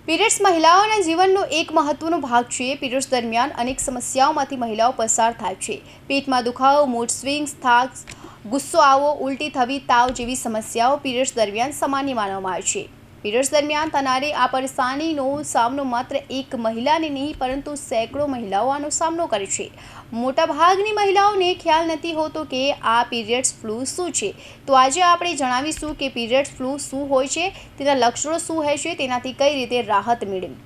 Periods મહિલાઓના જીવનનો એક મહત્વનો ભાગ છે। પીરિયડ્સ દરમિયાન અનેક સમસ્યાઓમાંથી મહિલાઓ પસાર થાય છે। પેટમાં દુખાવો, મૂડ સ્વિંગ્સ, થાક, ગુસ્સો આવવો, ઉલટી થવી, તાવ જેવી સમસ્યાઓ પીરિયડ્સ દરમિયાન સામાન્ય માનવામાં આવે છે। પીરિયડ્સ દરમિયાન થનારી આ પરેશાનીનો સામનો માત્ર એક મહિલાને નહીં પરંતુ સેંકડો મહિલાઓ આનો સામનો કરે છે। મોટાભાગની મહિલાઓને ખ્યાલ નથી હોતો કે આ પીરિયડ્સ ફ્લૂ શું છે। તો આજે આપણે જણાવીશું કે પીરિયડ્સ ફ્લૂ શું હોય છે, તેના લક્ષણો શું હોય છે, તેનાથી કઈ રીતે રાહત મેળવવી।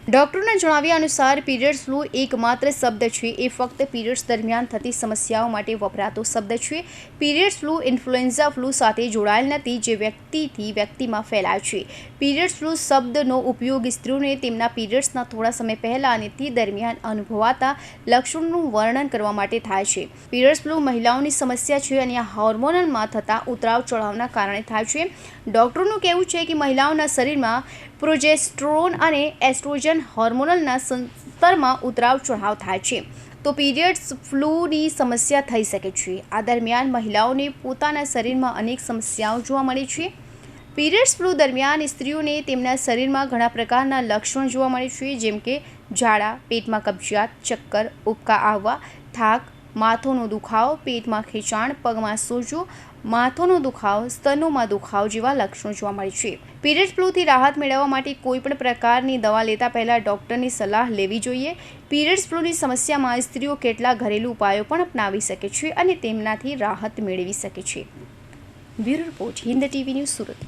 ડૉક્ટરના જણાવ્યા અનુસાર પીરિયડ્સ ફ્લૂ એકમાત્ર શબ્દ છે, એ ફક્ત પીરિયડ્સ દરમિયાન થતી સમસ્યાઓ માટે વપરાતો શબ્દ છે। પીરિયડ્સ ફ્લૂ ઇન્ફ્લુએન્ઝા ફ્લૂ સાથે જોડાયેલ નથી, જે વ્યક્તિથી વ્યક્તિમાં ફેલાય છે। પીરિયડ્સ ફ્લૂ શબ્દનો ઉપયોગ સ્ત્રીઓને તેમના પીરિયડ્સના થોડા સમય પહેલાં અને તે દરમિયાન અનુભવાતા લક્ષણોનું વર્ણન કરવા માટે થાય છે। પીરિયડ્સ ફ્લૂ મહિલાઓની સમસ્યા છે અને આ હોર્મોનલમાં થતા ઉતરાવ ચઢાવના કારણે થાય છે। ડૉક્ટરનું કહેવું છે કે મહિલાઓના શરીરમાં પ્રોજેસ્ટેરોન અને એસ્ટ્રોજન હોર્મોનલના સ્તરમાં ઉતરાવ ચઢાવ થાય છે, તો પીરિયડ્સ ફ્લૂની સમસ્યા થઈ શકે છે। આ દરમિયાન મહિલાઓને પોતાના શરીરમાં અનેક સમસ્યાઓ જોવા મળે છે। પીરિયડ્સ ફ્લૂ દરમિયાન સ્ત્રીઓને તેમના શરીરમાં ઘણા પ્રકારના લક્ષણો જોવા મળે છે, જેમ કે ઝાડા, પેટમાં કબજિયાત, ચક્કર, ઉબકા આવવા, થાક, માથાનો દુખાવો, પેટમાં ખેંચાણ, પગમાં સોજો, માથાનો દુખાવો, સ્તનોમાં દુખાવો જેવા લક્ષણો જોવા મળે છે। પીરિયડ ફ્લૂથી રાહત મેળવવા માટે કોઈપણ પ્રકારની દવા લેતા પહેલાં ડૉક્ટરની સલાહ લેવી જોઈએ। પીરિયડ્સ ફ્લૂની સમસ્યામાં સ્ત્રીઓ કેટલાક ઘરેલું ઉપાયો પણ અપનાવી શકે છે અને તેમનાથી રાહત મેળવી શકે છે। Bureau report, Hind TV news, Surat.